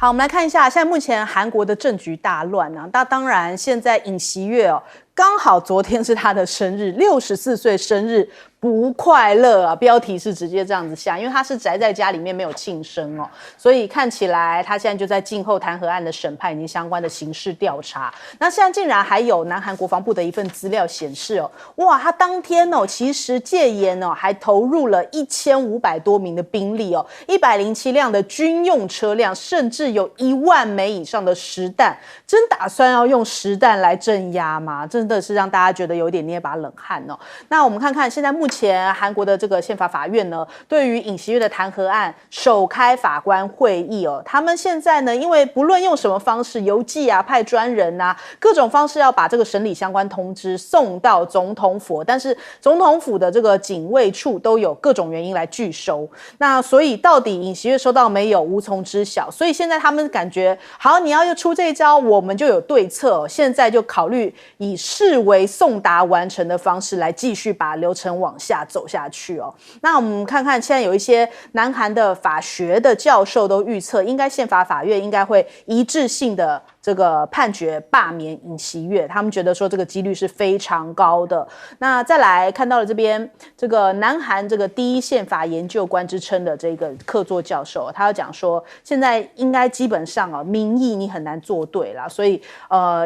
好，我们来看一下，现在目前韩国的政局大乱啊。那当然，现在尹锡悦哦，刚好昨天是他的生日，64岁生日。不快乐啊！标题是直接这样子下，因为他是宅在家里面没有庆生哦，所以看起来他现在就在静候弹劾案的审判以及相关的刑事调查。那现在竟然还有南韩国防部的一份资料显示哦，哇，他当天哦其实戒严哦还投入了1500多名的兵力哦，107辆的军用车辆，甚至有1万枚以上的实弹，真打算要用实弹来镇压吗？真的是让大家觉得有点捏把冷汗哦。那我们看看现在目前韩国的这个宪法法院呢，对于尹锡悦的弹劾案首开法官会议哦，他们现在呢，因为不论用什么方式，邮寄啊、派专人啊，各种方式要把这个审理相关通知送到总统府，但是总统府的这个警卫处都有各种原因来拒收。那所以到底尹锡悦收到没有，无从知晓。所以现在他们感觉，好，你要出这一招，我们就有对策哦。现在就考虑以视为送达完成的方式来继续把流程往下走下去哦。那我们看看现在有一些南韩的法学的教授都预测，应该宪法法院应该会一致性的这个判决罢免尹锡悦，他们觉得说这个几率是非常高的。那再来看到了这边这个南韩这个第一宪法研究官之称的这个客座教授，他要讲说现在应该基本上哦民意你很难做对啦，所以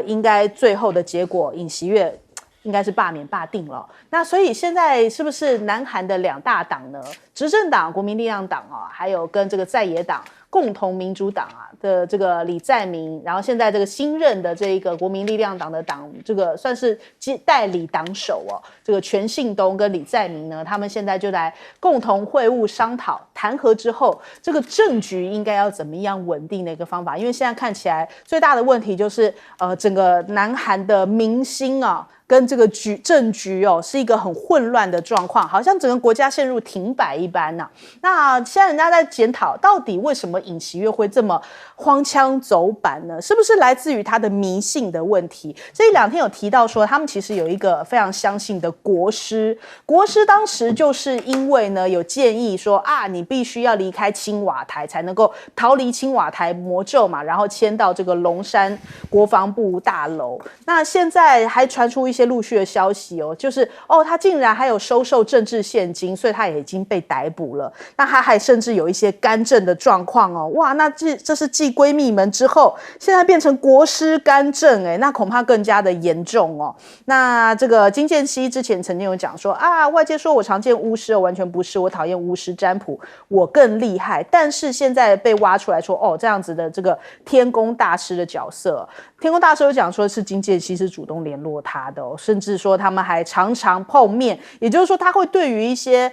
应该最后的结果尹锡悦应该是罢免罢定了。那所以现在是不是南韩的两大党呢？执政党国民力量党啊，还有跟这个在野党共同民主党啊的这个李在明，然后现在这个新任的这个国民力量党的党，这个算是代理党首哦，这个全信东跟李在明呢，他们现在就来共同会晤商讨弹劾之后，这个政局应该要怎么样稳定的一个方法。因为现在看起来最大的问题就是整个南韩的民心啊。跟这个政局哦是一个很混乱的状况，好像整个国家陷入停摆一般啊。那现在人家在检讨，到底为什么尹锡悦会这么荒腔走板呢？是不是来自于他的迷信的问题？这一两天有提到说，他们其实有一个非常相信的国师，国师当时就是因为呢有建议说啊，你必须要离开青瓦台才能够逃离青瓦台魔咒嘛，然后迁到这个龙山国防部大楼。那现在还传出一些陆续的消息哦，就是他竟然还有收受政治现金，所以他也已经被逮捕了。那他还甚至有一些干政的状况哦，哇，那这是继闺蜜门之后，现在变成国师干政那恐怕更加的严重哦。那这个金建熙之前曾经有讲说啊，外界说我常见巫师，完全不是，我讨厌巫师占卜，我更厉害。但是现在被挖出来说这样子的这个天宫大师的角色，天宫大师有讲说是金建熙是主动联络他的甚至说他们还常常碰面，也就是说他会对于一些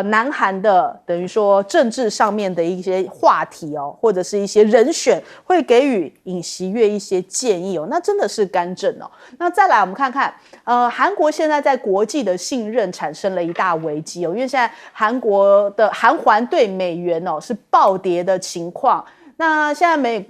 南韩的等于说政治上面的一些话题或者是一些人选，会给予尹锡悦一些建议那真的是干政那再来我们看看韩国现在在国际的信任产生了一大危机因为现在韩国的韩环对美元是暴跌的情况。那现在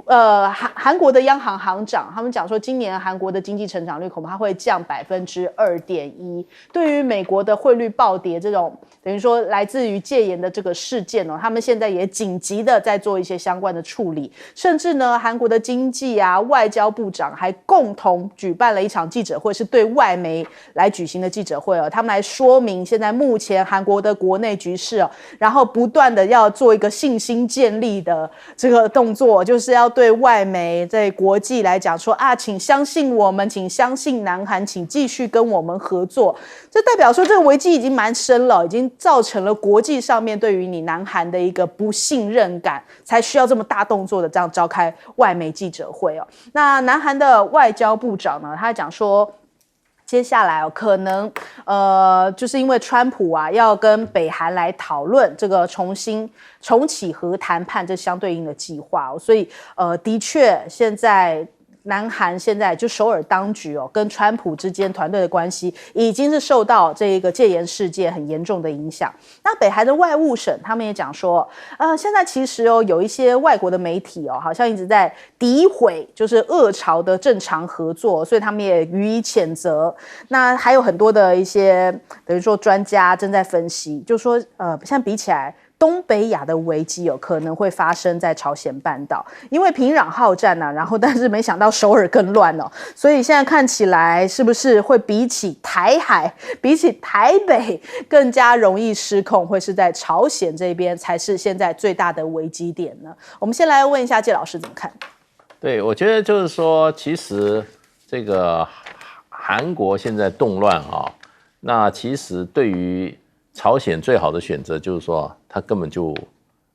韩国的央行行长他们讲说，今年韩国的经济成长率恐怕会降2.1%。对于美国的汇率暴跌这种等于说来自于戒严的这个事件他们现在也紧急的在做一些相关的处理，甚至呢，韩国的经济外交部长还共同举办了一场记者会，是对外媒来举行的记者会他们来说明现在目前韩国的国内局势然后不断的要做一个信心建立的这个动作，就是要对外媒在国际来讲说请相信我们，请相信南韩，请继续跟我们合作。这代表说这个危机已经蛮深了，已经造成了国际上面对于你南韩的一个不信任感，才需要这么大动作的这样召开外媒记者会那南韩的外交部长呢，他讲说接下来可能就是因为川普要跟北韩来讨论这个重启核谈判这相对应的计划所以的确现在南韩现在就首尔当局跟川普之间团队的关系已经是受到这个戒严事件很严重的影响。那北韩的外务省他们也讲说现在其实有一些外国的媒体好像一直在诋毁就是俄朝的正常合作，所以他们也予以谴责。那还有很多的一些等于说专家正在分析，就说现在比起来东北亚的危机可能会发生在朝鲜半岛，因为平壤好战然后但是没想到首尔更乱所以现在看起来是不是会比起台海、比起台北更加容易失控，会是在朝鲜这边才是现在最大的危机点呢？我们先来问一下介老师怎么看？对，我觉得就是说，其实这个韩国现在动乱那其实对于朝鲜最好的选择就是说，他根本就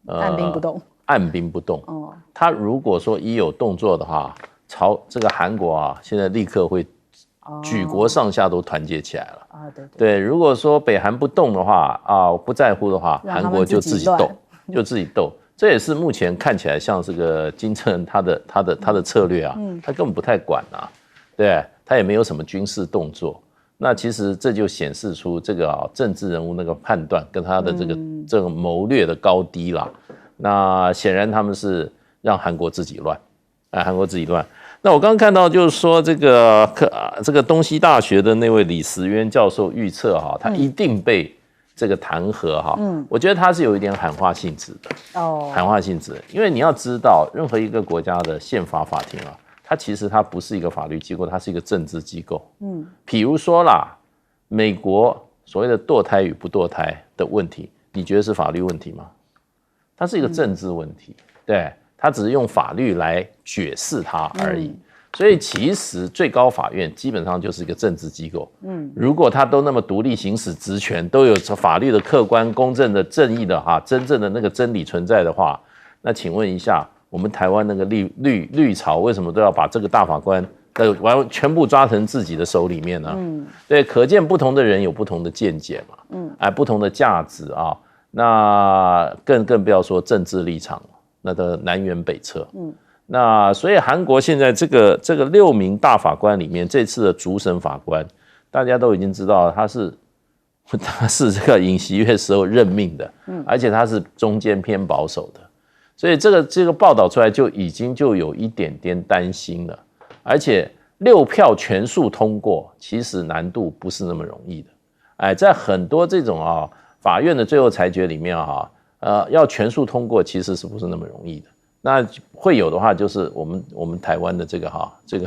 按兵不动。按兵不动。他如果说一有动作的话，这个韩国现在立刻会举国上下都团结起来了。对，如果说北韩不动的话不在乎的话，韩国就自己斗，这也是目前看起来像这个金正恩他的策略他根本不太管对，他也没有什么军事动作。那其实这就显示出这个政治人物那个判断跟他的这个谋略的高低啦。那显然他们是让韩国自己乱，韩国自己乱。那我刚刚看到就是说这个东西大学的那位李时渊教授预测他一定被这个弹劾我觉得他是有一点喊话性质的喊话性质，因为你要知道，任何一个国家的宪法法庭它不是一个法律机构，它是一个政治机构。比如说啦，美国所谓的堕胎与不堕胎的问题，你觉得是法律问题吗？它是一个政治问题，对，它只是用法律来解释它而已。所以其实最高法院基本上就是一个政治机构。如果它都那么独立行使职权，都有法律的客观、公正的、正义的真正的那个真理存在的话，那请问一下，我们台湾那个绿潮为什么都要把这个大法官全部抓成自己的手里面呢？对，可见不同的人有不同的见解嘛，不同的价值那更不要说政治立场，那都南辕北辙。那所以韩国现在这个6名大法官里面，这次的主审法官，大家都已经知道他是这个尹锡悦时候任命的，而且他是中间偏保守的，所以这个报道出来就已经有一点点担心了。而且6票全数通过，其实难度不是那么容易的。在很多这种法院的最后裁决里面要全数通过，其实是不是那么容易的？那会有的话，就是我们台湾的这个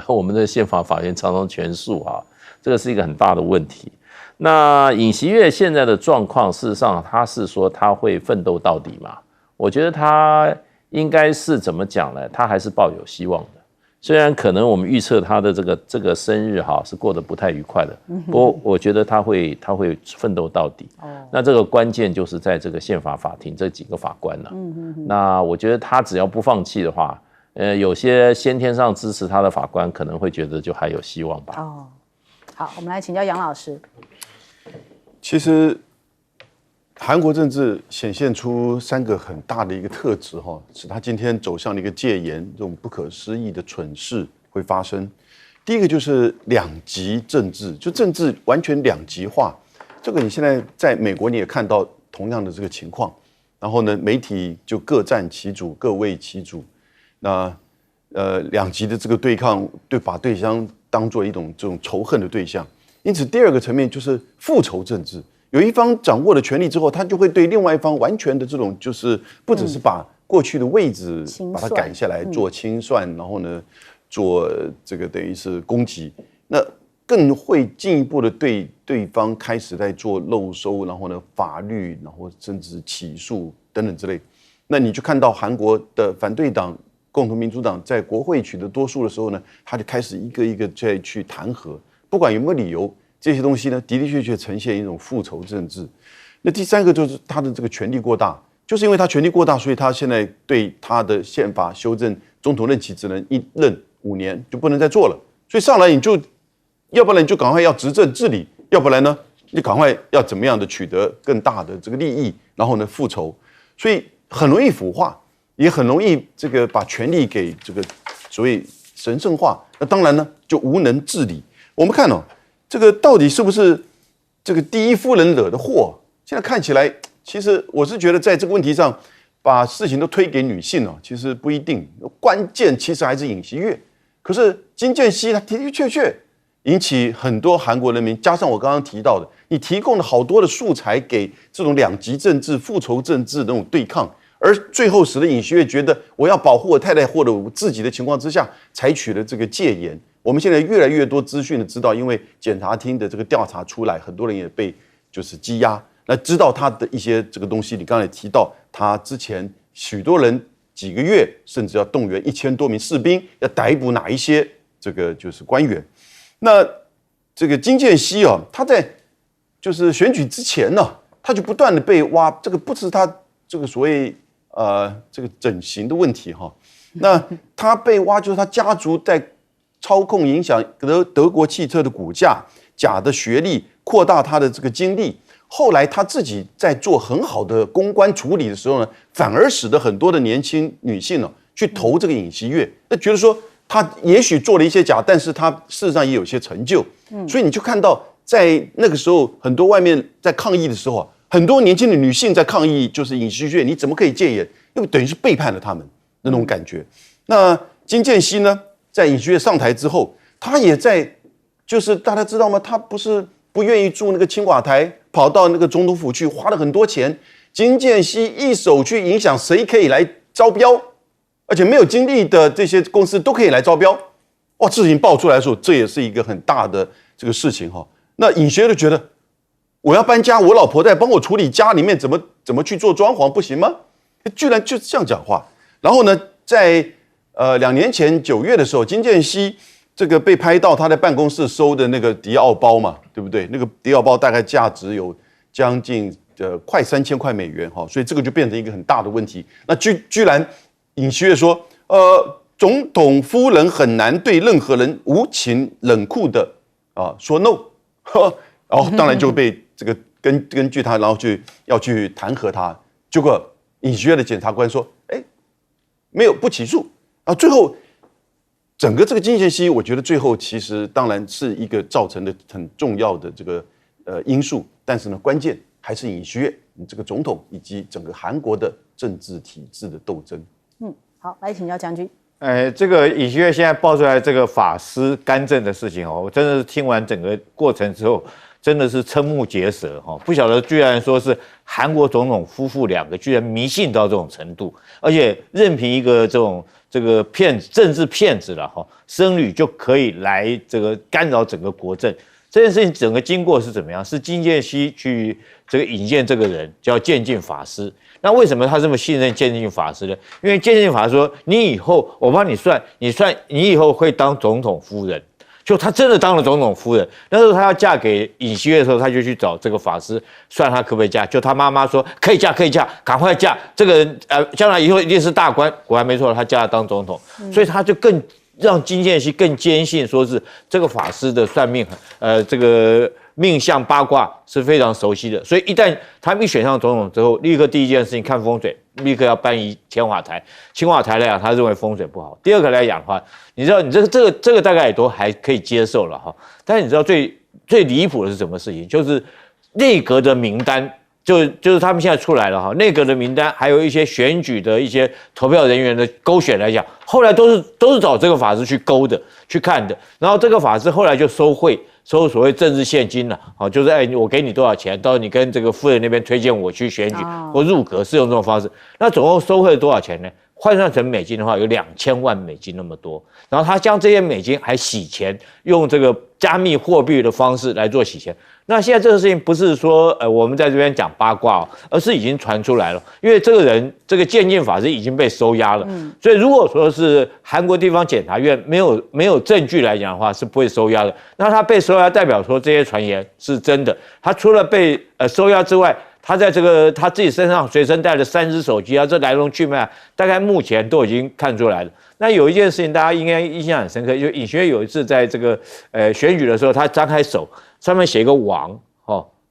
我们的宪法法院常常全数这个是一个很大的问题。那尹锡悦现在的状况，事实上他是说他会奋斗到底嘛？我觉得他应该是怎么讲呢？他还是抱有希望的。虽然可能我们预测他的这个生日是过得不太愉快的，不过我觉得他会奋斗到底。那这个关键就是在这个宪法法庭这几个法官了。那我觉得他只要不放弃的话，有些先天上支持他的法官可能会觉得就还有希望吧。好，我们来请教杨老师。其实韩国政治显现出3个很大的一个特质使他今天走向了一个戒严，这种不可思议的蠢事会发生。第一个就是两极政治，就政治完全两极化。这个你现在在美国你也看到同样的这个情况。然后呢，媒体就各占其主，各为其主。那两极的这个对抗，把对方当作这种仇恨的对象。因此，第二个层面就是复仇政治。有一方掌握了权力之后，他就会对另外一方完全的这种，就是不只是把过去的位置把它赶下来做清算，然后呢做这个等于是攻击，那更会进一步的对对方开始在做漏收，然后呢法律，然后甚至起诉等等之类。那你就看到韩国的反对党共同民主党在国会取得多数的时候呢，他就开始一个一个再去弹劾，不管有没有理由。这些东西呢，的的确确呈现一种复仇政治。那第3个就是他的这个权力过大，就是因为他权力过大，所以他现在对他的宪法修正，总统任期只能1任5年，就不能再做了。所以上来要不然你就赶快要执政治理，要不然呢，你赶快要怎么样的取得更大的这个利益，然后呢复仇，所以很容易腐化，也很容易这个把权力给这个所谓神圣化。那当然呢，就无能治理。我们看这个到底是不是这个第一夫人惹的祸？现在看起来，其实我是觉得在这个问题上，把事情都推给女性其实不一定。关键其实还是尹锡悦。可是金建熙他的的确确，引起很多韩国人民，加上我刚刚提到的，你提供了好多的素材给这种两极政治、复仇政治的那种对抗，而最后使得尹锡悦觉得我要保护我太太或者我自己的情况之下，采取了这个戒严。我们现在越来越多资讯的知道，因为检察厅的这个调查出来，很多人也被就是羁押，那知道他的一些这个东西。你刚才提到，他之前许多人几个月，甚至要动员1000多名士兵，要逮捕哪一些这个就是官员。那这个金建熙啊，他在就是选举之前呢，他就不断的被挖，这个不是他这个所谓这个整形的问题哈。那他被挖就是他家族在操控影响德国汽车的股价，假的学历，扩大他的这个经历。后来他自己在做很好的公关处理的时候呢，反而使得很多的年轻女性呢去投这个尹锡悦，那觉得说他也许做了一些假，但是他事实上也有些成就。所以你就看到在那个时候，很多外面在抗议的时候啊，很多年轻的女性在抗议，就是尹锡悦你怎么可以戒严？因为等于是背叛了他们那种感觉。那金建熙呢？在尹锡悦上台之后，他也在，就是大家知道吗？他不是不愿意住那个青瓦台，跑到那个总统府去，花了很多钱。金建熙一手去影响谁可以来招标，而且没有经历的这些公司都可以来招标。哇，事情爆出来的时候，这也是一个很大的这个事情哈。那尹锡悦就觉得，我要搬家，我老婆在帮我处理家里面怎么去做装潢，不行吗？居然就这样讲话。然后呢，在2年前9月的时候，金建熙这个被拍到他在办公室收的那个迪奥包嘛，对不对？那个迪奥包大概价值有将近快3000块美元哈，所以这个就变成一个很大的问题。那居然尹锡悦说，总统夫人很难对任何人无情冷酷的说 no， 然后当然就被这个根据他，然后要去弹劾他，结果尹锡悦的检察官说，没有不起诉。最后，整个这个金建熙，我觉得最后其实当然是一个造成的很重要的这个因素，但是呢，关键还是尹锡悦这个总统以及整个韩国的政治体制的斗争。好，来请教将军。这个尹锡悦现在爆出来这个法师干政的事情哦，我真的是听完整个过程之后，真的是瞠目结舌哈！不晓得居然说是韩国总统夫妇2个居然迷信到这种程度，而且任凭一个这个政治骗子了哈，僧侣就可以来这个干扰整个国政。这件事情整个经过是怎么样？是金建熙去这个引荐这个人叫渐进法师。那为什么他这么信任渐进法师呢？因为渐进法师说，你以后我帮你算，你以后会当总统夫人。就他真的当了总统夫人。那时候他要嫁给尹锡悦的时候，他就去找这个法师算他可不可以嫁。就他妈妈说可以嫁，可以嫁，赶快嫁。这个人将来以后一定是大官。果然没错，他嫁了当总统，所以他就更让金建熙更坚信，说是这个法师的算命，这个命相八卦是非常熟悉的。所以一旦他们一选上总统之后，立刻第一件事情看风水，立刻要搬移青瓦台。青瓦台来讲，他认为风水不好。第二个来讲的话，你知道，你这个大概也都还可以接受了哈。但是你知道最离谱的是什么事情？就是内阁的名单。就是他们现在出来了哈，内阁的名单，还有一些选举的一些投票人员的勾选来讲，后来都是找这个法师去勾的，去看的。然后这个法师后来就收贿，收所谓政治现金了，好，就是我给你多少钱，到你跟这个夫人那边推荐我去选举或入阁，是用这种方式。那总共收贿多少钱呢？换算成美金的话，有2000万美金那么多。然后他将这些美金还洗钱，用这个加密货币的方式来做洗钱。那现在这个事情不是说我们在这边讲八卦而是已经传出来了。因为这个人这个渐进法师已经被收押了，所以如果说是韩国地方检察院没有证据来讲的话，是不会收押的。那他被收押代表说这些传言是真的。他除了被收押之外，他在这个他自己身上随身带了3只手机啊，这来龙去脉大概目前都已经看出来了。那有一件事情大家应该印象很深刻，就尹锡悦有一次在这个选举的时候，他张开手上面写一个王，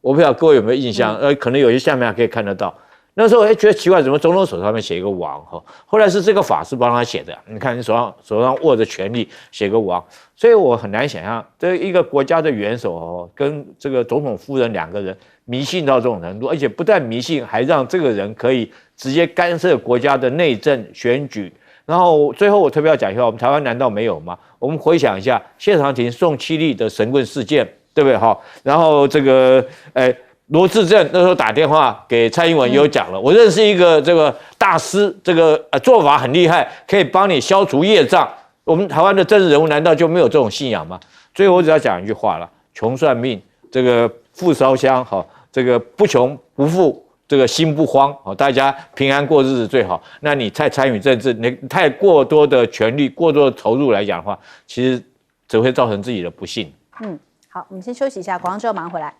我不知道各位有没有印象，可能有些下面还可以看得到。那时候觉得奇怪，怎么总统手上面写一个王？后来是这个法师帮他写的。你看你手上握着权力，写个王，所以我很难想象，这一个国家的元首跟这个总统夫人2个人迷信到这种程度，而且不但迷信，还让这个人可以直接干涉国家的内政、选举，然后最后我特别要讲一下，我们台湾难道没有吗？我们回想一下谢长廷宋七力的神棍事件，对不对？好，然后这个罗致政那时候打电话给蔡英文也有讲了，我认识一个这个大师，这个做法很厉害，可以帮你消除业障。我们台湾的政治人物难道就没有这种信仰吗？最后我只要讲一句话了：穷算命，这个富烧香，好，这个不穷不富，这个心不慌，好，大家平安过日子最好。那你太参与政治，你太过多的权力、过多的投入来讲的话，其实只会造成自己的不幸。好，我们先休息一下，广告之后马上回来。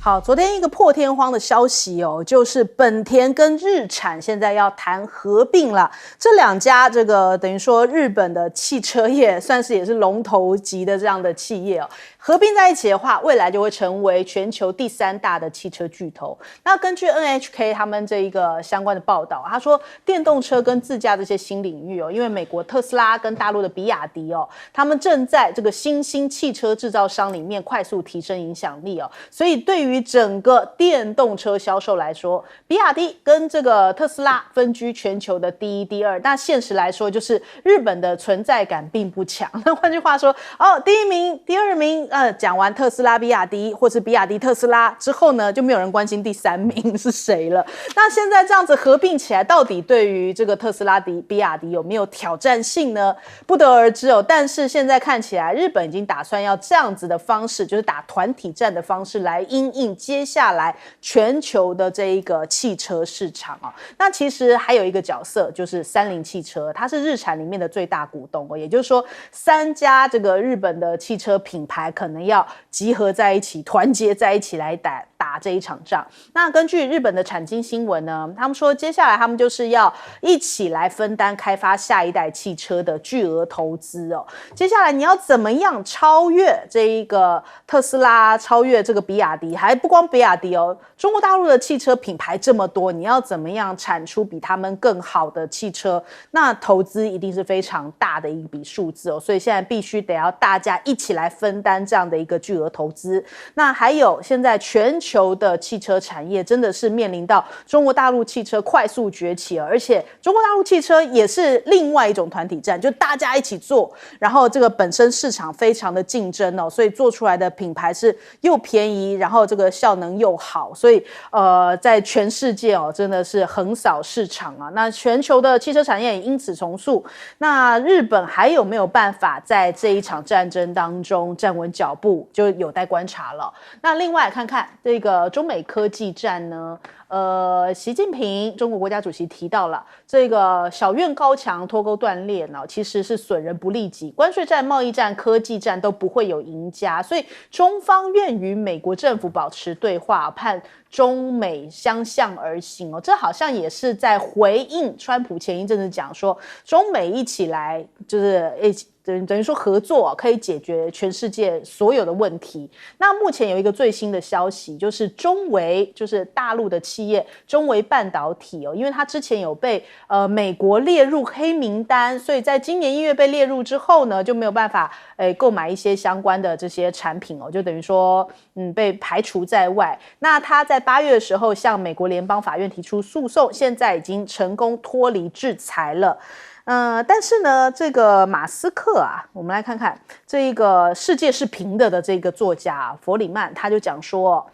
好，昨天一个破天荒的消息哦，就是本田跟日产现在要谈合并了。这两家这个等于说日本的汽车业算是也是龙头级的这样的企业哦，合并在一起的话，未来就会成为全球第3大的汽车巨头。那根据 NHK 他们这一个相关的报道，他说电动车跟自驾这些新领域哦，因为美国特斯拉跟大陆的比亚迪哦，他们正在这个新兴汽车制造商里面快速提升影响力哦，所以对于整个电动车销售来说，比亚迪跟这个特斯拉分居全球的第1、第2。那现实来说，就是日本的存在感并不强。那换句话说，第1名、第2名，讲完特斯拉、比亚迪，或是比亚迪、特斯拉之后呢，就没有人关心第3名是谁了。那现在这样子合并起来，到底对于这个特斯拉、比亚迪有没有挑战性呢？不得而知哦。但是现在看起来，日本已经打算要这样子的方式，就是打团体战的方式来因应接下来全球的这一个汽车市场哦。那其实还有一个角色就是三菱汽车，它是日产里面的最大股东哦，也就是说3家这个日本的汽车品牌可能要集合在一起，团结在一起来打这一场仗。那根据日本的产经新闻呢，他们说接下来他们就是要一起来分担开发下一代汽车的巨额投资哦。接下来你要怎么样超越这一个特斯拉，超越这个比亚迪，还不光比亚迪哦，中国大陆的汽车品牌这么多，你要怎么样产出比他们更好的汽车？那投资一定是非常大的一笔数字哦，所以现在必须得要大家一起来分担这样的一个巨额投资。那还有现在全球的汽车产业真的是面临到中国大陆汽车快速崛起，而且中国大陆汽车也是另外一种团体战，就大家一起做，然后这个本身市场非常的竞争哦，所以做出来的品牌是又便宜，然后这个效能又好，所以在全世界哦真的是横扫市场啊。那全球的汽车产业也因此重塑。那日本还有没有办法在这一场战争当中站稳脚步，就有待观察了。那另外看看这个中美科技战呢，习近平中国国家主席提到了这个小院高墙脱钩断裂呢，其实是损人不利己，关税战、贸易战、科技战都不会有赢家，所以中方愿与美国政府保持对话，盼中美相向而行哦。这好像也是在回应川普前一阵子讲说，中美一起来就是等于说合作可以解决全世界所有的问题。那目前有一个最新的消息，就是中微，就是大陆的企业中微半导体哦，因为它之前有被美国列入黑名单，所以在今年1月被列入之后呢，就没有办法购买一些相关的这些产品哦，就等于说被排除在外。那他在8月的时候向美国联邦法院提出诉讼，现在已经成功脱离制裁了。但是呢，这个马斯克啊，我们来看看这一个世界是平的这个作家弗里曼，他就讲说，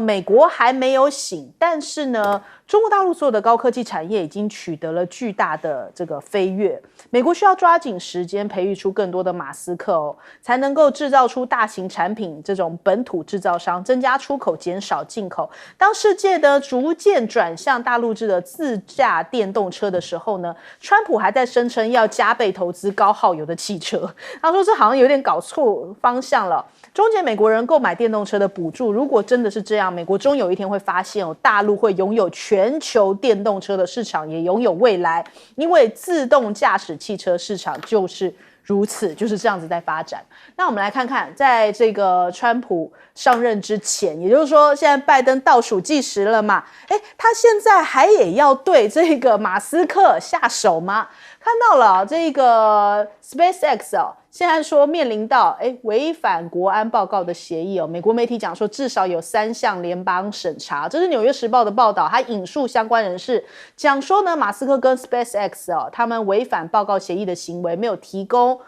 美国还没有醒，但是呢，中国大陆所有的高科技产业已经取得了巨大的这个飞跃。美国需要抓紧时间培育出更多的马斯克哦，才能够制造出大型产品这种本土制造商，增加出口，减少进口。当世界呢逐渐转向大陆制的自驾电动车的时候呢，川普还在声称要加倍投资高耗油的汽车。他说这好像有点搞错方向了。终结美国人购买电动车的补助，如果真的是这样，美国终有一天会发现哦，大陆会拥有全球电动车的市场，也拥有未来，因为自动驾驶汽车市场就是如此，就是这样子在发展。那我们来看看，在这个川普上任之前，也就是说现在拜登倒数计时了嘛，他现在还也要对这个马斯克下手吗？看到了这个 SpaceX 哦，现在说面临到违反国安报告的协议哦。美国媒体讲说至少有3项联邦审查，这是《纽约时报》的报道，他引述相关人士讲说呢，马斯克跟 SpaceX 哦，他们违反报告协议的行为，没有提供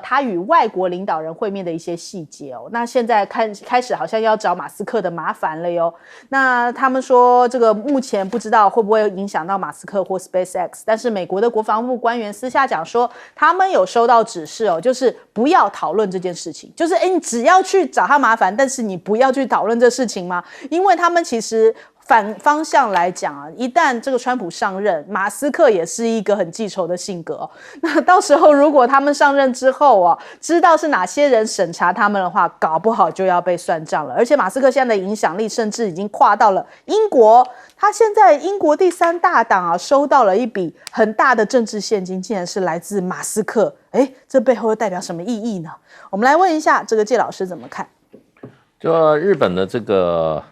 他与外国领导人会面的一些细节哦。那现在开始好像要找马斯克的麻烦了哟。那他们说这个目前不知道会不会影响到马斯克或 SpaceX， 但是美国的国防部官员私下讲说，他们有收到指示哦，就是不要讨论这件事情，就是你只要去找他麻烦，但是你不要去讨论这事情吗？因为他们其实反方向来讲啊，一旦这个川普上任，马斯克也是一个很记仇的性格哦。那到时候如果他们上任之后啊，知道是哪些人审查他们的话，搞不好就要被算账了。而且马斯克现在的影响力甚至已经跨到了英国，他现在英国第3大党啊，收到了一笔很大的政治现金，竟然是来自马斯克。这背后又代表什么意义呢？我们来问一下这个介老师怎么看？就日本的这个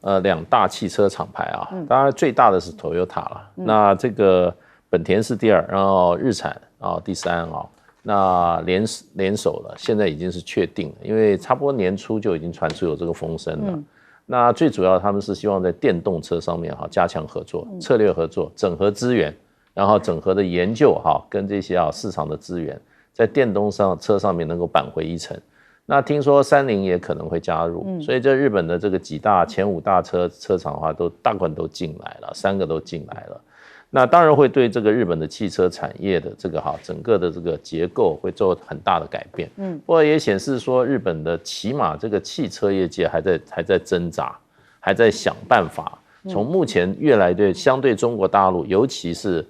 2大汽车厂牌啊，当然最大的是 Toyota 了，那这个本田是第2，然后日产第3啊，那联手了，现在已经是确定了，因为差不多年初就已经传出有这个风声了。那最主要他们是希望在电动车上面加强合作，策略合作，整合资源，然后整合的研究跟这些市场的资源，在电动车上面能够扳回一城。那听说三菱也可能会加入，所以这日本的这个前5大车厂的话，大部分都进来了，3个都进来了。那当然会对这个日本的汽车产业的这个整个的这个结构会做很大的改变。不过也显示说，日本的起码这个汽车业界还在挣扎，还在想办法，从目前越来越相对中国大陆，尤其是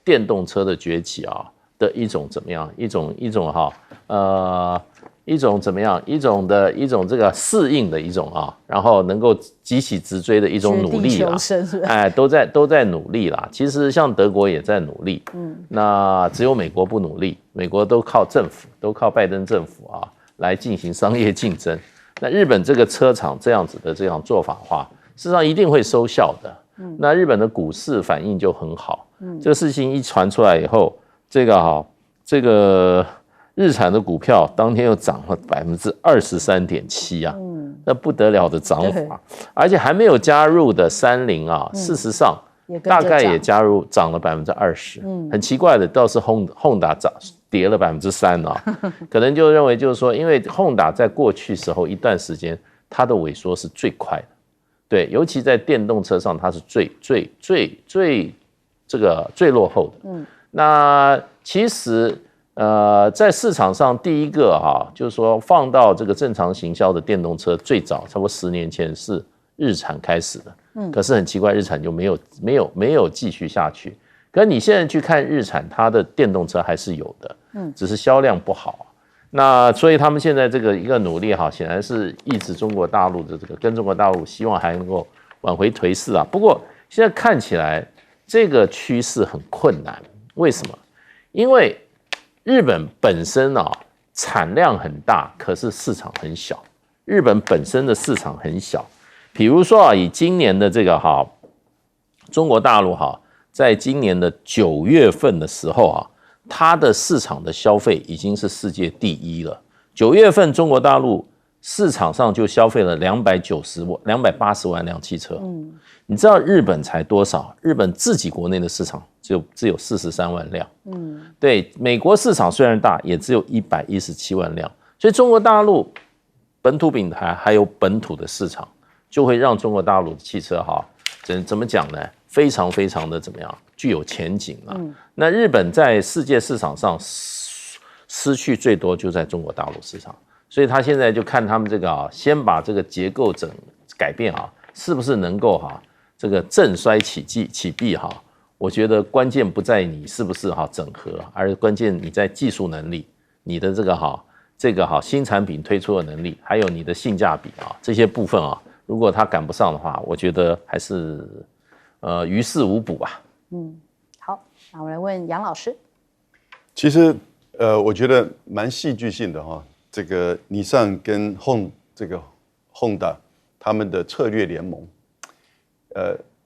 电动车的崛起的一种怎么样，一种怎么样，一种这个适应的一种然后能够急起直追的一种努力啦，都在努力啦。其实像德国也在努力，那只有美国不努力，美国都靠政府，都靠拜登政府来进行商业竞争。那日本这个车厂这样子的这样做法的话，事实上一定会收效的。那日本的股市反应就很好，这个事情一传出来以后，这个日产的股票当天又涨了23.7%那不得了的涨法，而且还没有加入的三菱事实上大概也涨了20%，很奇怪的倒是Honda跌了3%可能就认为就是说，因为Honda在过去时候一段时间它的萎缩是最快的，对，尤其在电动车上它是最落后的。那其实在市场上第一个就是说放到这个正常行销的电动车，最早差不多10年前是日产开始的，可是很奇怪，日产就没有继续下去。可是你现在去看日产，它的电动车还是有的，只是销量不好。那所以他们现在这个一个努力显然是抑制中国大陆的这个，跟中国大陆希望还能够挽回颓势不过现在看起来这个趋势很困难，为什么？因为日本本身产量很大，可是市场很小。日本本身的市场很小，比如说以今年的这个中国大陆在今年的9月份的时候它的市场的消费已经是世界第1了。9月份中国大陆市场上就消费了280万辆汽车。你知道日本才多少？日本自己国内的市场只有43万辆。对，美国市场虽然大，也只有117万辆。所以中国大陆本土品牌还有本土的市场，就会让中国大陆的汽车怎么讲呢？非常非常的怎么样，具有前景那日本在世界市场上失去最多就在中国大陆市场，所以他现在就看他们这个先把这个结构改变是不是能够这个振衰起弊我觉得关键不在你是不是整合，而是关键你在技术能力，你的这个新产品推出的能力，还有你的性价比这些部分如果他赶不上的话，我觉得还是于事无补吧。好，那我来问杨老师。其实我觉得蛮戏剧性的这个尼桑跟Honda 他们的策略联盟，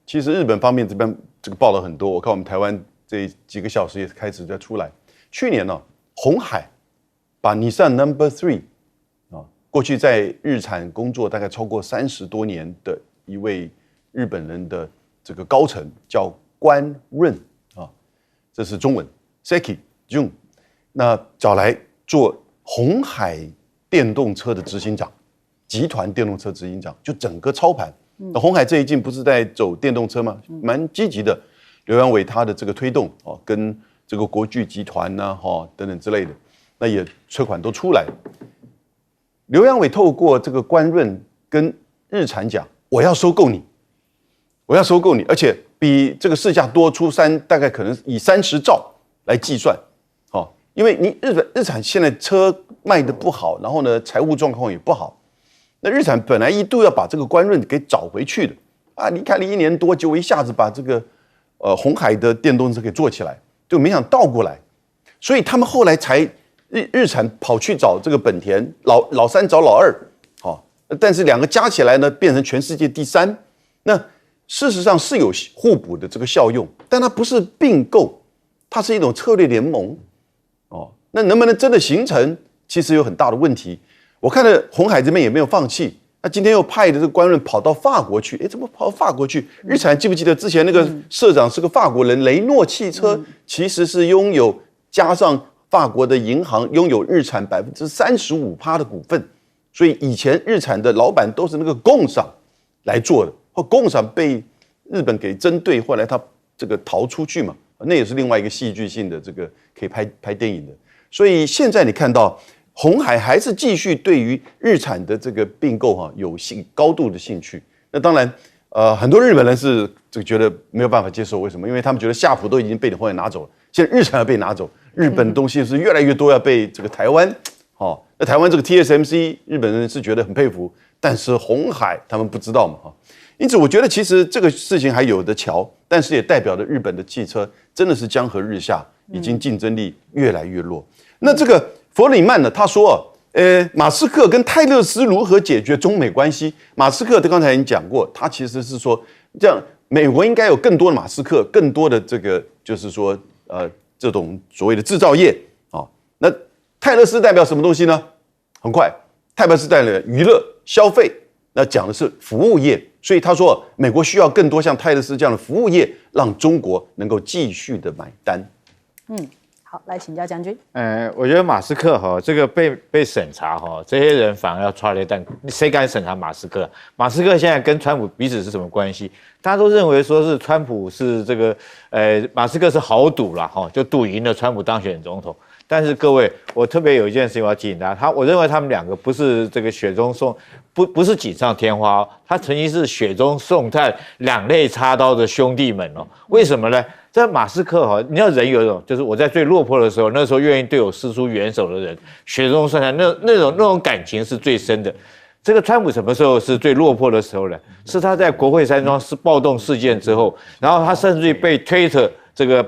其实日本方面这边这个报了很多，我看我们台湾这几个小时也开始在出来。去年呢，鸿海把尼桑 No.3 啊，过去在日产工作大概超过30多年的一位日本人的这个高层叫关润啊，这是中文 Seki Jun， 那找来做鸿海电动车的执行长，集团电动车执行长，就整个操盘。那鸿海这一季不是在走电动车吗？蛮积极的。刘扬伟他的这个推动哦，跟这个国巨集团呐、等等之类的，那也车款都出来。刘扬伟透过这个关润跟日产讲，我要收购你，我要收购你，而且比这个市价多出大概可能以30兆来计算，因为你日产现在车卖的不好，然后呢财务状况也不好，那日产本来一度要把这个关润给找回去的啊，离开了1年多，就一下子把这个鸿海的电动车给做起来，就没想倒过来，所以他们后来才日产跑去找这个本田，老三找老二，但是两个加起来呢，变成全世界第3。那事实上是有互补的这个效用，但它不是并购，它是一种策略联盟。那能不能真的形成，其实有很大的问题。我看了鸿海这边也没有放弃，那今天又派的这个关润跑到法国去，怎么跑到法国去？日产记不记得之前那个社长是个法国人？雷诺汽车其实是拥有加上法国的银行拥有日产35%的股份，所以以前日产的老板都是那个共赏来做的，或共赏被日本给针对，后来他这个逃出去嘛，那也是另外一个戏剧性的这个可以拍电影的。所以现在你看到鸿海还是继续对于日产的这个并购有高度的兴趣。那当然，很多日本人是这个觉得没有办法接受，为什么？因为他们觉得夏普都已经被你鸿海拿走了，现在日产要被拿走，日本东西是越来越多要被这个台湾。那台湾这个 TSMC 日本人是觉得很佩服，但是鸿海他们不知道嘛。因此我觉得其实这个事情还有的瞧，但是也代表着日本的汽车真的是江河日下，已经竞争力越来越弱。那这个弗里曼呢，他说马斯克跟泰勒斯如何解决中美关系？马斯克刚才已经讲过，他其实是说，这样美国应该有更多的马斯克，更多的这个就是说这种所谓的制造业啊。那泰勒斯代表什么东西呢？很快，泰勒斯代表娱乐消费，那讲的是服务业。所以他说，美国需要更多像泰勒斯这样的服务业，让中国能够继续的买单。好，来请教将军。我觉得马斯克这个被审查这些人反而要抓雷弹，谁敢审查马斯克？马斯克现在跟川普彼此是什么关系？大家都认为说是川普是这个马斯克是豪赌啦就赌赢了川普当选总统。但是各位，我特别有一件事情我要提醒大家，我认为他们两个不是这个雪中送，不是锦上添花他曾经是雪中送炭、两肋插刀的兄弟们为什么呢？这马斯克你知道人有一种，就是我在最落魄的时候，那时候愿意对我伸出援手的人，雪中送炭那种感情是最深的。这个川普什么时候是最落魄的时候呢？是他在国会山庄暴动事件之后，然后他甚至于被推特这个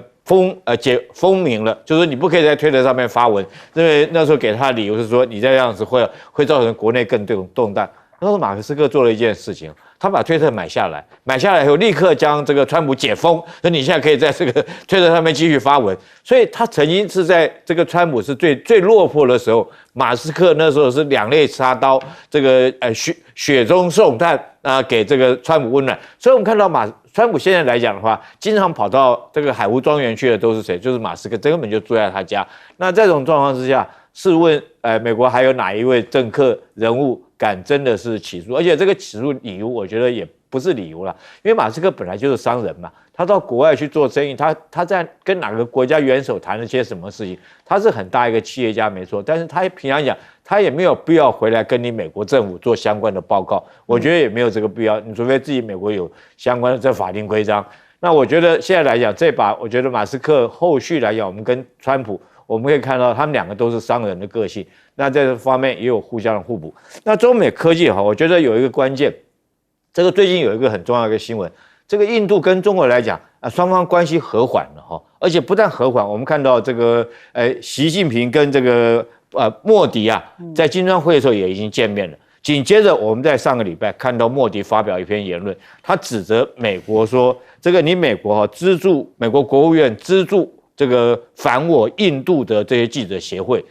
封名了，就是你不可以在推特上面发文，因为那时候给他的理由是说你这样子会造成国内更动荡。那时候马斯克做了一件事情，他把推特买下来以后，立刻将这个川普解封，说你现在可以在这个推特上面继续发文。所以他曾经是在这个川普是最落魄的时候，马斯克那时候是两肋插刀，这个雪中送炭给这个川普温暖。所以我们看到川普现在来讲的话，经常跑到这个海湖庄园去的都是谁？就是马斯克，根本就住在他家。那这种状况之下，试问美国还有哪一位政客人物敢真的是起诉？而且这个起诉理由，我觉得也不是理由了，因为马斯克本来就是商人嘛，他到国外去做生意，他在跟哪个国家元首谈了些什么事情？他是很大一个企业家没错，但是他平常讲，他也没有必要回来跟你美国政府做相关的报告，我觉得也没有这个必要，你除非自己美国有相关的这法定规章。那我觉得现在来讲，我觉得马斯克后续来讲，我们跟川普，我们可以看到他们两个都是商人的个性，那在这方面也有互相的互补。那中美科技我觉得有一个关键，这个最近有一个很重要的一个新闻，这个印度跟中国来讲双方关系和缓了而且不但和缓，我们看到这个习近平跟这个莫迪在金砖会的时候也已经见面了。紧接着，我们在上个礼拜看到莫迪发表一篇言论，他指责美国说：“这个你美国资助美国国务院资助这个反我印度的这些记者协会。”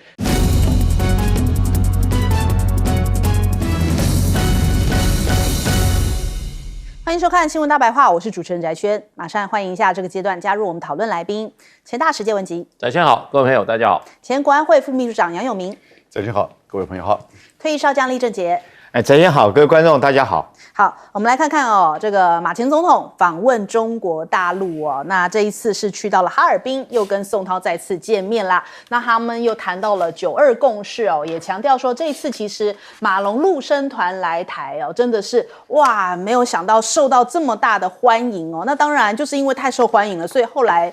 欢迎收看《新闻大白话》，我是主持人翟轩，马上欢迎一下这个阶段加入我们讨论来宾，前大使谢文吉，翟轩好，各位朋友大家好，前国安会副秘书长杨永明，翟轩好，各位朋友好，退役少将厉正杰。翟轩好，各位观众大家好。好，我们来看看哦，这个马前总统访问中国大陆哦，那这一次是去到了哈尔滨，又跟宋涛再次见面啦。那他们又谈到了9·2共识哦，也强调说这一次其实马龙陆生团来台哦，真的是哇，没有想到受到这么大的欢迎哦。那当然就是因为太受欢迎了，所以后来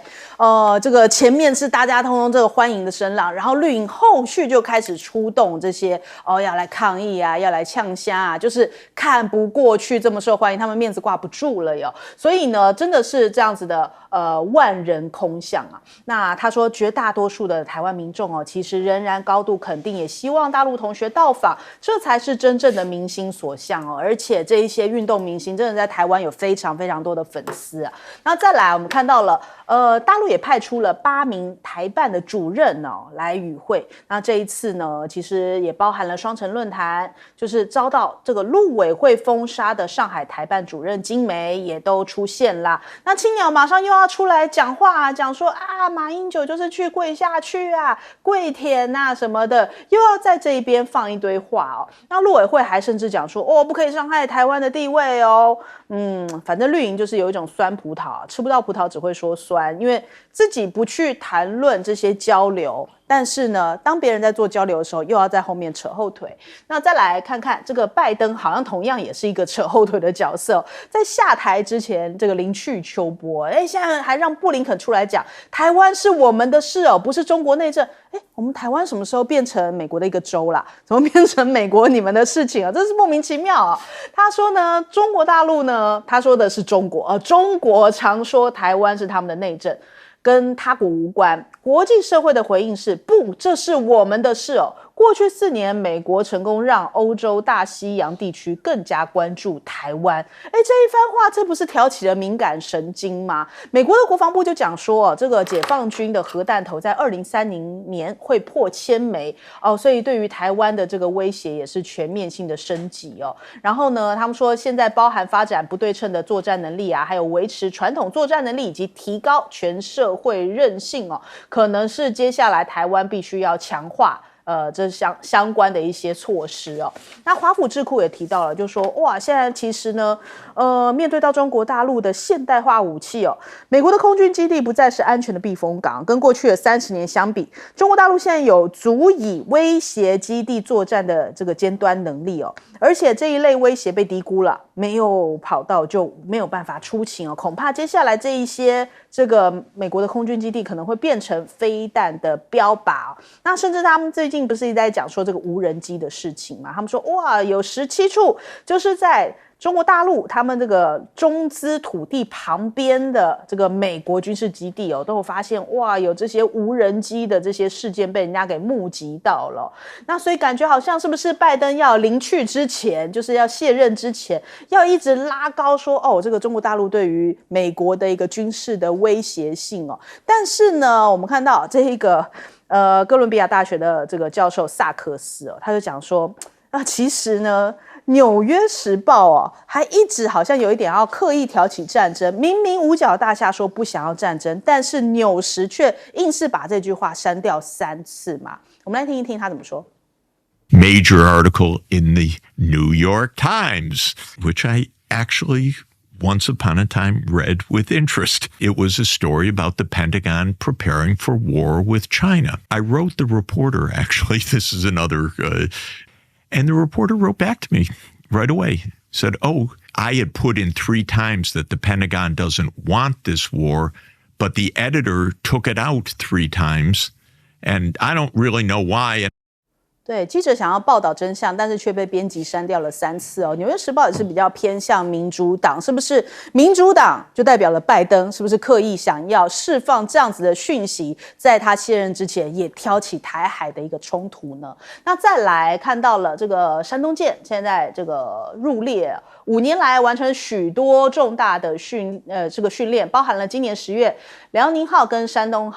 这个前面是大家通通这个欢迎的声浪，然后绿营后续就开始出动这些要来抗议啊，要来呛虾啊，就是看不过去这么受欢迎，他们面子挂不住了哟。所以呢，真的是这样子的万人空巷啊。那他说，绝大多数的台湾民众哦，其实仍然高度肯定，也希望大陆同学到访，这才是真正的民心所向哦。而且这一些运动明星，真的在台湾有非常非常多的粉丝啊。那再来，我们看到了大陆也派出了8名台办的主任哦来与会。那这一次呢，其实也包含了双城论坛，就是遭到这个陆委会封杀的上海台办主任金梅也都出现啦。那青鸟马上又要出来讲话，讲说啊，马英九就是去跪下去啊，跪舔啊什么的，又要在这一边放一堆话哦。那陆委会还甚至讲说，不可以伤害台湾的地位哦。反正绿营就是有一种酸葡萄，吃不到葡萄只会说酸，因为自己不去谈论这些交流，但是呢，当别人在做交流的时候，又要在后面扯后腿。那再来看看这个拜登，好像同样也是一个扯后腿的角色。在下台之前，这个临去秋波，现在还让布林肯出来讲，台湾是我们的事哦，不是中国内政。我们台湾什么时候变成美国的一个州啦？怎么变成美国你们的事情啊？这是莫名其妙啊！他说呢，中国大陆呢，他说的是中国中国常说台湾是他们的内政，跟他国无关。国际社会的回应是不，这是我们的事哦。过去4年，美国成功让欧洲大西洋地区更加关注台湾。这一番话，这不是挑起了敏感神经吗？美国的国防部就讲说，这个解放军的核弹头在2030年会破1000枚所以对于台湾的这个威胁也是全面性的升级哦。然后呢，他们说现在包含发展不对称的作战能力啊，还有维持传统作战能力以及提高全社会韧性哦，可能是接下来台湾必须要强化。这相关的一些措施哦。那华府智库也提到了，就说哇，现在其实呢，面对到中国大陆的现代化武器哦，美国的空军基地不再是安全的避风港。跟过去的30年相比，中国大陆现在有足以威胁基地作战的这个尖端能力哦，而且这一类威胁被低估了，没有跑道就没有办法出勤哦。恐怕接下来这一些这个美国的空军基地可能会变成飞弹的标靶那甚至他们最近不是一直在讲说这个无人机的事情嘛？他们说哇，有17处就是在中国大陆他们这个中资土地旁边的这个美国军事基地都有发现哇，有这些无人机的这些事件被人家给目击到了。那所以感觉好像是不是拜登要临去之前，就是要卸任之前，要一直拉高说这个中国大陆对于美国的一个军事的威胁性但是呢，我们看到这一个哥伦比亚大学的这个教授萨克斯他就讲说其实呢，纽约时报还一直好像有一点要刻意挑起战争，明明五角大厦说不想要战争，但是纽时却硬是把这句话删掉3次嘛。我们来听一听他怎么说。Major article in the New York Times, which I actually once upon a time read with interest. It was a story about the Pentagon preparing for war with China. I wrote the reporter, actually, this is another, and the reporter wrote back to me right away, said, I had put in 3 times that the Pentagon doesn't want this war, but the editor took it out 3 times, and I don't really know why. 对，记者想要报道真相，但是却被编辑删掉了3次哦。纽约时报也是比较偏向民主党，是不是民主党就代表了拜登？是不是刻意想要释放这样子的讯息，在他卸任之前也挑起台海的一个冲突呢？那再来看到了这个山东舰现在这个入列，5年来完成许多重大的训练，包含了今年10月辽宁号跟山东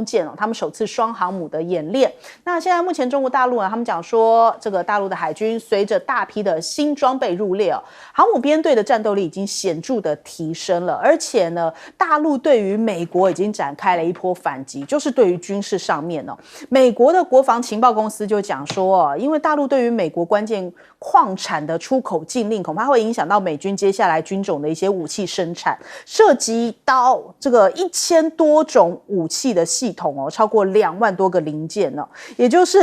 舰他们首次双航母的演练。那现在目前中国大陆呢，他们讲说这个大陆的海军随着大批的新装备入列航母编队的战斗力已经显著的提升了，而且呢，大陆对于美国已经展开了一波反击，就是对于军事上面美国的国防情报公司就讲说因为大陆对于美国关键矿产的出口禁令，恐怕会影响到美军接下来军种的一些武器生产，涉及到这个1000多种武器的系统超过2万多个零件也就是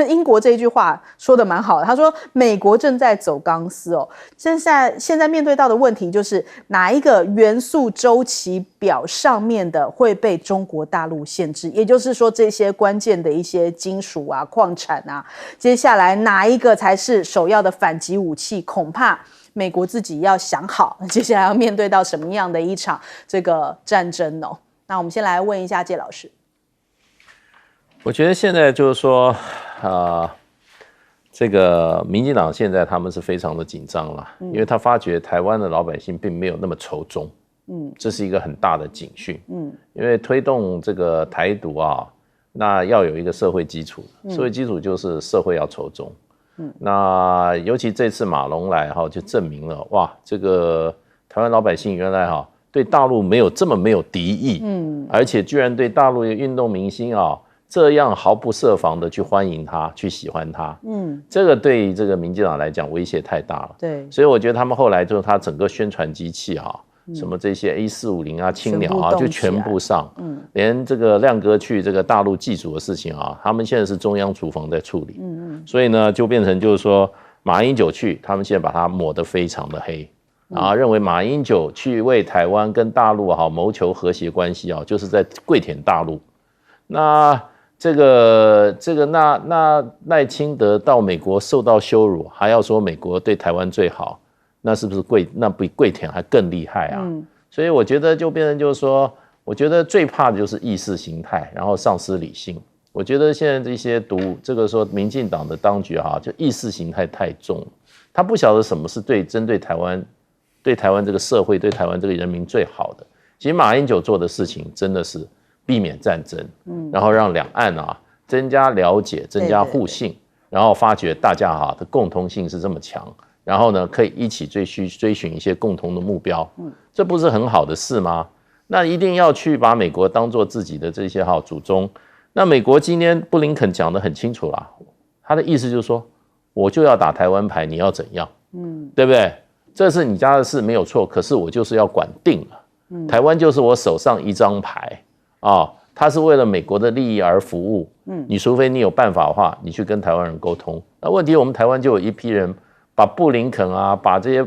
英国这一句话说的蛮好的，他说美国正在走钢丝现在面对到的问题就是哪一个元素周期表上面的会被中国大陆限制，也就是说这些关键的一些金属啊、矿产啊，接下来哪一个才是首要的反击武器，恐怕美国自己要想好接下来要面对到什么样的一场这个战争那我们先来问一下介老师。我觉得现在就是说这个民进党现在他们是非常的紧张了，因为他发觉台湾的老百姓并没有那么仇中，这是一个很大的警讯，因为推动这个台独那要有一个社会基础，社会基础就是社会要仇中，那尤其这次马龙来就证明了哇，这个台湾老百姓原来对大陆没有这么没有敌意，而且居然对大陆的运动明星这样毫不设防的去欢迎他，去喜欢他，这个对这个民进党来讲威胁太大了。对，所以我觉得他们后来就是他整个宣传机器什么这些 A450啊、青鸟就全部上，连这个亮哥去这个大陆祭祖的事情他们现在是中央厨房在处理，所以呢就变成就是说马英九去，他们现在把它抹得非常的黑，认为马英九去为台湾跟大陆谋求和谐关系就是在跪舔大陆。那那赖清德到美国受到羞辱，还要说美国对台湾最好，那是不是那比跪舔还更厉害啊？所以我觉得就变成就是说，我觉得最怕的就是意识形态，然后丧失理性。我觉得现在这些这个说民进党的当局就意识形态太重了，他不晓得什么是针对台湾这个社会、对台湾这个人民最好的。其实马英九做的事情真的是避免战争，然后让两岸增加了解、增加互信，然后发觉大家的共通性是这么强，然后呢可以一起追寻一些共同的目标，这不是很好的事吗？那一定要去把美国当作自己的这些祖宗。那美国今天布林肯讲得很清楚啦，他的意思就是说，我就要打台湾牌，你要怎样？对不对？这是你家的事没有错，可是我就是要管定了，台湾就是我手上一张牌。他是为了美国的利益而服务，你除非你有办法的话，你去跟台湾人沟通。那问题我们台湾就有一批人把布林肯把这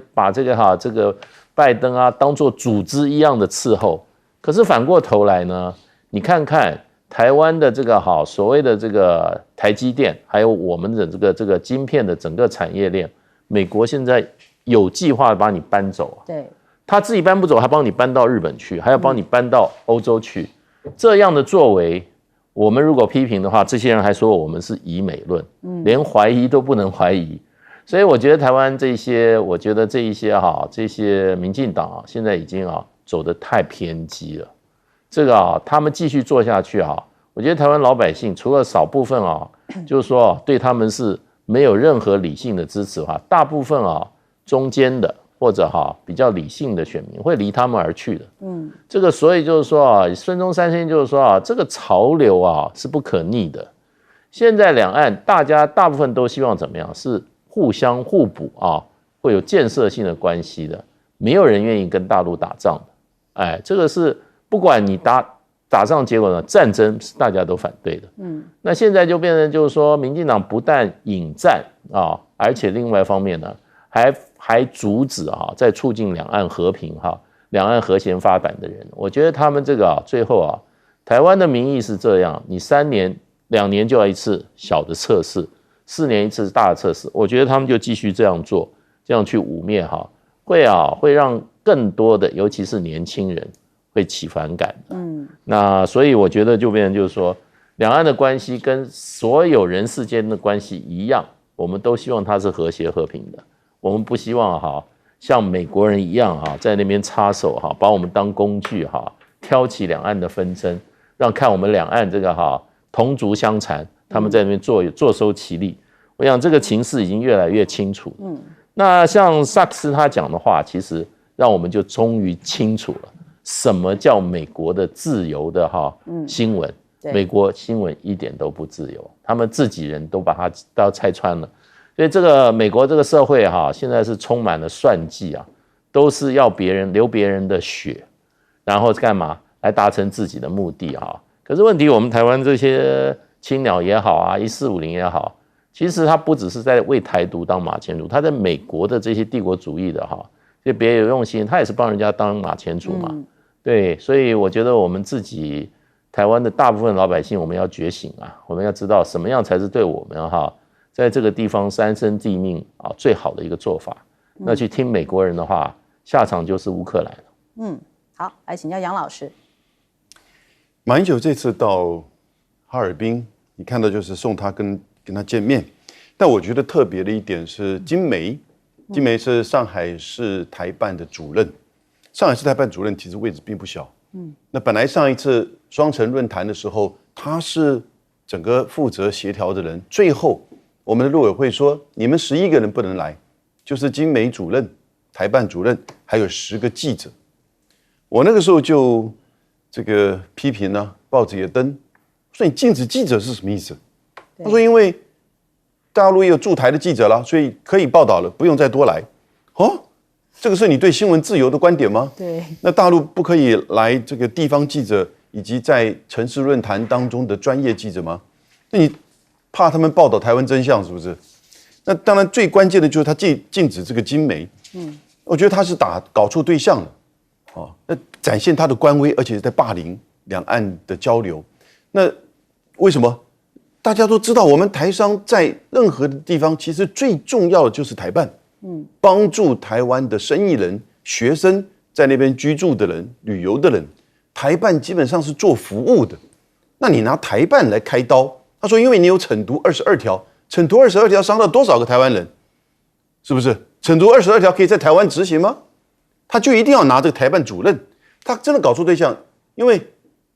个拜登当作组织一样的伺候，可是反过头来呢，你看看台湾的这个所谓的这个台积电，还有我们的这个晶片的整个产业链，美国现在有计划把你搬走对，他自己搬不走，还帮你搬到日本去，还要帮你搬到欧洲去。这样的作为，我们如果批评的话，这些人还说我们是以美论，连怀疑都不能怀疑。所以我觉得台湾这些民进党现在已经走得太偏激了。这个他们继续做下去我觉得台湾老百姓除了少部分就是说对他们是没有任何理性的支持大部分中间的或者比较理性的选民会离他们而去的。这个所以就是说孙中山先生就是说这个潮流是不可逆的。现在两岸大部分都希望怎么样？是互相互补会有建设性的关系的，没有人愿意跟大陆打仗的。这个是不管你打仗结果呢，战争是大家都反对的。那现在就变成就是说，民进党不但引战而且另外一方面呢，还阻止在促进两岸和平两岸和谐发展的人。我觉得他们这个最后台湾的民意是这样，你3年2年就要一次小的测试，4年一次大的测试。我觉得他们就继续这样做，这样去污蔑会让更多的，尤其是年轻人会起反感。那所以我觉得就变成就是说，两岸的关系跟所有人世间的关系一样，我们都希望它是和谐和平的。我们不希望像美国人一样在那边插手把我们当工具挑起两岸的纷争，让看我们两岸这个同族相残，他们在那边坐收其利。我想这个情势已经越来越清楚。那像萨克斯他讲的话，其实让我们就终于清楚了，什么叫美国的自由的新闻。美国新闻一点都不自由，他们自己人都把它都拆穿了。所以这个美国这个社会现在是充满了算计都是要流别人的血，然后干嘛来达成自己的目的可是问题，我们台湾这些青鸟也好1450也好，其实他不只是在为台独当马前卒，他在美国的这些帝国主义的就别有用心，他也是帮人家当马前卒嘛。对，所以我觉得我们自己台湾的大部分老百姓，我们要觉醒我们要知道什么样才是对我们在这个地方安身立命最好的一个做法。那去听美国人的话，下场就是乌克兰了。好，来请教杨老师。马英九这次到哈尔滨，你看到就是送他跟他见面，但我觉得特别的一点是金梅是上海市台办的主任，上海市台办主任其实位置并不小。那本来上一次双城论坛的时候，他是整个负责协调的人，最后我们的陆委会说，你们11个人不能来，就是金梅主任、台办主任，还有10个记者。我那个时候就这个批评呢，报纸也登，说你禁止记者是什么意思？他说因为大陆也有驻台的记者了，所以可以报道了，不用再多来。这个是你对新闻自由的观点吗？对。那大陆不可以来这个地方记者以及在城市论坛当中的专业记者吗？那你怕他们报道台湾真相是不是？那当然最关键的就是他禁止这个金梅。我觉得他是搞错对象了。那展现他的官威，而且是在霸凌两岸的交流。那为什么？大家都知道，我们台商在任何的地方，其实最重要的就是台办。帮助台湾的生意人、学生在那边居住的人、旅游的人，台办基本上是做服务的。那你拿台办来开刀，他说因为你有惩毒22条，惩毒22条伤到多少个台湾人？是不是？惩毒22条可以在台湾执行吗？他就一定要拿这个台办主任，他真的搞错对象。因为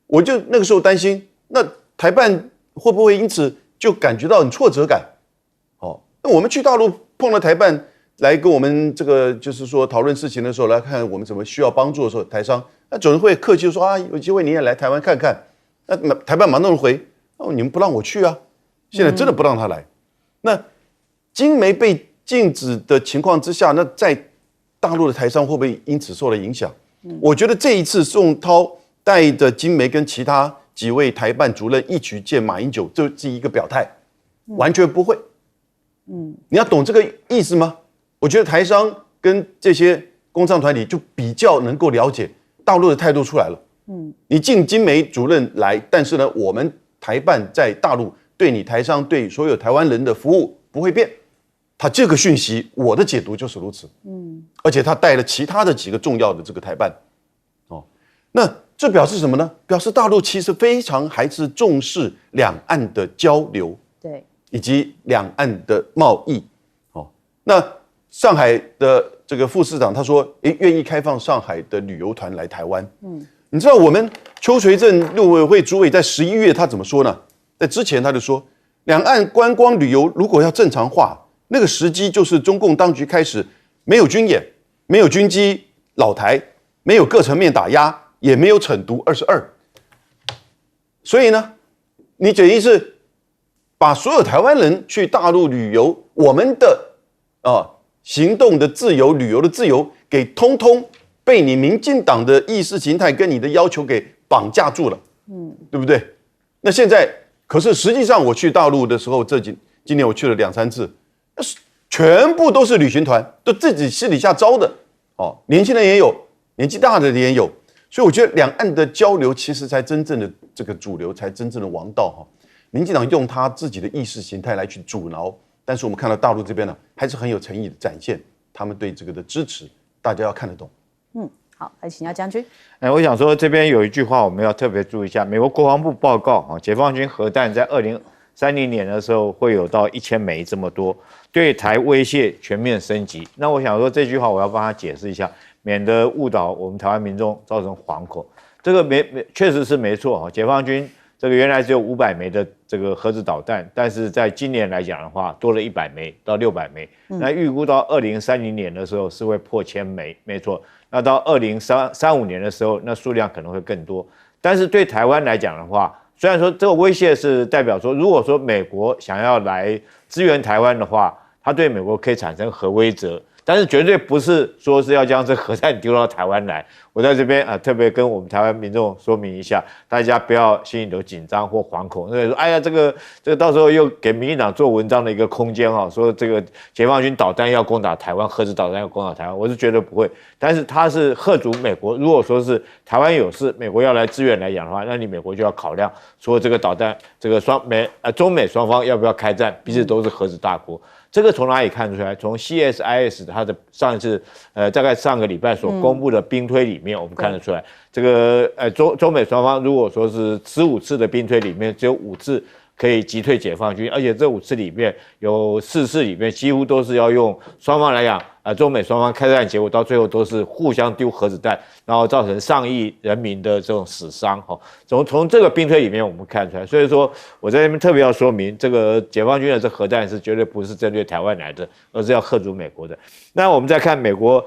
我就那个时候担心，那台办会不会因此就感觉到很挫折感？那我们去大陆碰了台办来跟我们这个就是说讨论事情的时候，来看我们怎么需要帮助的时候，台商那总是会客气说有机会你也来台湾看看。那台办马上回你们不让我去啊，现在真的不让他来。那金梅被禁止的情况之下，那在大陆的台商会不会因此受到影响？我觉得这一次宋涛带着金梅跟其他几位台办主任一起见马英九，这是一个表态，完全不会。你要懂这个意思吗？我觉得台商跟这些工商团体就比较能够了解大陆的态度出来了。你进金梅主任来，但是呢，我们台办在大陆对你台商对所有台湾人的服务不会变。他这个讯息，我的解读就是如此。而且他带了其他的几个重要的这个台办。那这表示什么呢？表示大陆其实非常还是重视两岸的交流，对，以及两岸的贸易。那上海的这个副市长他说，愿意开放上海的旅游团来台湾。你知道我们邱垂正陆委会主委在11月他怎么说呢？在之前他就说，两岸观光旅游如果要正常化，那个时机就是中共当局开始没有军演，没有军机扰台，没有各层面打压，也没有惩毒22。所以呢，你等于是把所有台湾人去大陆旅游，我们的行动的自由、旅游的自由，给通通被你民进党的意识形态跟你的要求给绑架住了，对不对？那现在可是实际上我去大陆的时候，今年我去了2、3次，全部都是旅行团，都自己私底下招的，年轻人也有，年纪大的人也有，所以我觉得两岸的交流其实才真正的这个主流，才真正的王道。民进党用他自己的意识形态来去阻挠，但是我们看到大陆这边呢，还是很有诚意的展现他们对这个的支持，大家要看得懂。好，来请教将军。我想说这边有一句话我们要特别注意一下，美国国防部报告啊，解放军核弹在2030年的时候会有到1000枚这么多，对台威胁全面升级。那我想说这句话我要帮他解释一下，免得误导我们台湾民众造成惶恐。这个确实是没错啊，解放军这个原来只有500枚的这个核子导弹，但是在今年来讲的话，多了100枚到600枚。那预估到2030年的时候是会破1000枚，没错。那到2035年的时候，那数量可能会更多。但是对台湾来讲的话，虽然说这个威胁是代表说，如果说美国想要来支援台湾的话，它对美国可以产生核威慑。但是绝对不是说是要将这核弹丢到台湾来。我在这边特别跟我们台湾民众说明一下，大家不要心里头紧张或惶恐，所以说哎呀这个到时候又给民进党做文章的一个空间哈，说这个解放军导弹要攻打台湾，核子导弹要攻打台湾，我是觉得不会。但是他是吓阻美国，如果说是台湾有事，美国要来支援来讲的话，那你美国就要考量说这个导弹这个中美双方要不要开战，彼此都是核子大国。这个从哪里看出来？从 CSIS 它的上一次大概上个礼拜所公布的兵推里面，我们看得出来，这个中美双方如果说是15次的兵推里面，只有5次可以击退解放军，而且这5次里面有4次里面几乎都是要用双方来讲，中美双方开战结果到最后都是互相丢核子弹，然后造成上亿人民的这种死伤哈。从这个兵推里面我们看出来，所以说我在这边特别要说明，这个解放军的这核弹是绝对不是针对台湾来的，而是要吓阻美国的。那我们再看美国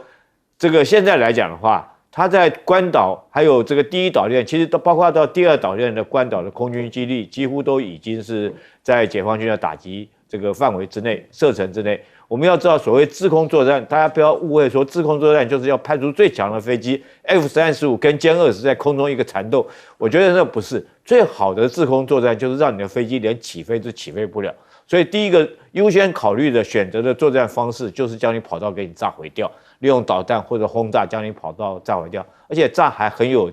这个现在来讲的话，它在关岛还有这个第1岛链，其实都包括到第2岛链的关岛的空军基地，几乎都已经是在解放军的打击这个范围之内、射程之内。我们要知道，所谓制空作战，大家不要误会说制空作战就是要派出最强的飞机 F-35跟歼20在空中一个缠斗。我觉得那不是最好的制空作战，就是让你的飞机连起飞都起飞不了。所以第一个优先考虑的选择的作战方式，就是将你跑道给你炸毁掉，利用导弹或者轰炸将你跑道炸毁掉，而且炸还很有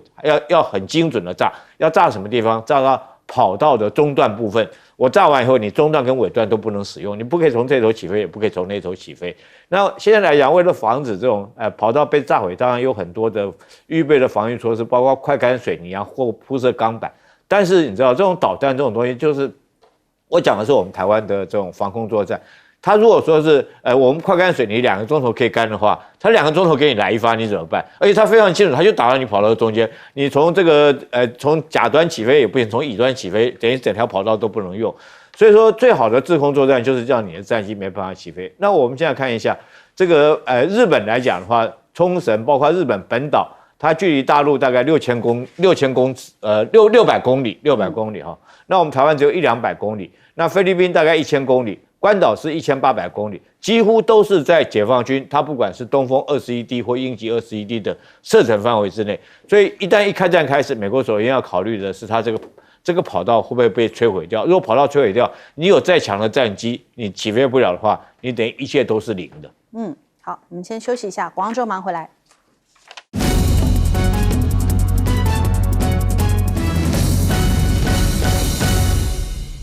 要很精准的炸，要炸什么地方？炸到跑道的中段部分。我炸完以后，你中段跟尾段都不能使用，你不可以从这头起飞，也不可以从那头起飞。那现在来讲，为了防止这种跑道被炸毁，当然有很多的预备的防御措施，包括快干水泥啊或铺设钢板。但是你知道，这种导弹这种东西，就是我讲的是我们台湾的这种防空作战。他如果说是我们快干水泥2个钟头可以干的话，他2个钟头给你来一发，你怎么办？而且他非常清楚，他就打到你跑道的中间，你从这个从甲端起飞也不行，从乙端起飞，等于整条跑道都不能用。所以说，最好的制空作战就是让你的战机没办法起飞。那我们现在看一下这个日本来讲的话，冲绳包括日本本岛，它距离大陆大概600公里哈。那我们台湾只有100-200公里，那菲律宾大概1000公里。关岛是1800公里，几乎都是在解放军，它不管是东风21D 或鹰击21D 的射程范围之内。所以一旦开战开始，美国首先要考虑的是它这个跑道会不会被摧毁掉。如果跑道摧毁掉，你有再强的战机，你起飞不了的话，你等于一切都是零的。好，我们先休息一下，广告之后马上回来。